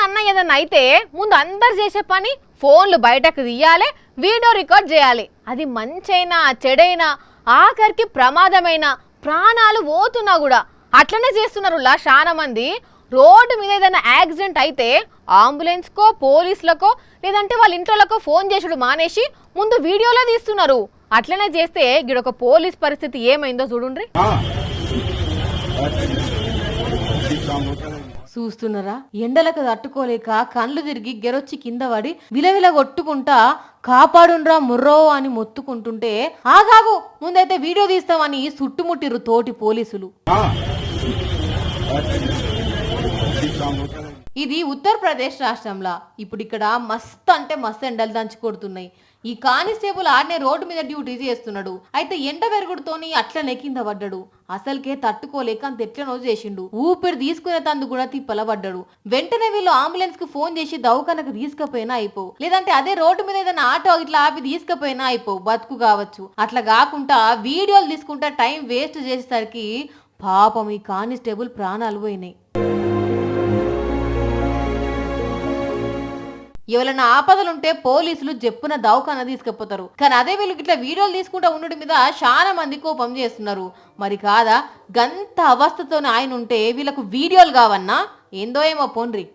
అన్న ఏదన్నా అయితే ముందు అందరు చేసే పని ఫోన్లు బయటకు తీయాలి, వీడియో రికార్డ్ చేయాలి. అది మంచైనా చెడైనా ఆఖరికి ప్రమాదమైన ప్రాణాలు పోతున్నా కూడా అట్లనే చేస్తున్నారు. చాలా మంది రోడ్డు మీద ఏదైనా యాక్సిడెంట్ అయితే అంబులెన్స్కో పోలీసులకో లేదంటే వాళ్ళ ఇంట్లోకో ఫోన్ చేసుడు మానేసి ముందు వీడియోలో తీస్తున్నారు. అట్లనే చేస్తే గిడొక పోలీస్ పరిస్థితి ఏమైందో చూడుండ్రి. చూస్తున్నారా, ఎండలకు తట్టుకోలేక కండ్లు తిరిగి గెరొచ్చి కింద పడి విలవిల కొట్టుకుంటా కాపాడుండ్రా ముర్రో అని మొత్తుకుంటుంటే ఆగాగు ముందైతే వీడియో తీస్తామని చుట్టుముట్టిరు తోటి పోలీసులు. ఇది ఉత్తరప్రదేశ్ రాష్ట్రంలో. ఇప్పుడు ఇక్కడ మస్తు అంటే మస్తు ఎండలు దంచి కొడుతున్నాయి. ఈ కానిస్టేబుల్ ఆడనే రోడ్డు మీద డ్యూటీ చేస్తున్నాడు. అయితే ఎండ వెరుగుడుతోని అట్లనే కింద పడ్డాడు. అసలుకే తట్టుకోలేక అంత ఎట్లనో చేసిండు. ఊపిరి తీసుకునే తందు కూడా తిప్పల పడ్డాడు. వెంటనే వీళ్ళు అంబులెన్స్ కు ఫోన్ చేసి దవాఖానకు తీసుకుపోయినా అయిపో, లేదంటే అదే రోడ్డు మీద ఏదైనా ఆటో ఇట్లా ఆపి తీసుకుపోయినా అయిపో, బతుకు కావచ్చు. అట్లా కాకుండా వీడియోలు తీసుకుంటా టైం వేస్ట్ చేసేసరికి పాపం ఈ కానిస్టేబుల్ ప్రాణాలు పోయినాయి. ఎవరైనా ఆపదలుంటే పోలీసులు చెప్పున దవాఖాన తీసుకుపోతారు. కానీ అదే వీళ్ళు ఇట్లా వీడియోలు తీసుకుంటా ఉండడం మీద చాలా మంది కోపం చేస్తున్నారు. మరి కాదా, గంత అవస్థతోనే ఆయన ఉంటే వీళ్ళకు వీడియోలు కావన్నా ఏందో ఏమో పోన్రి.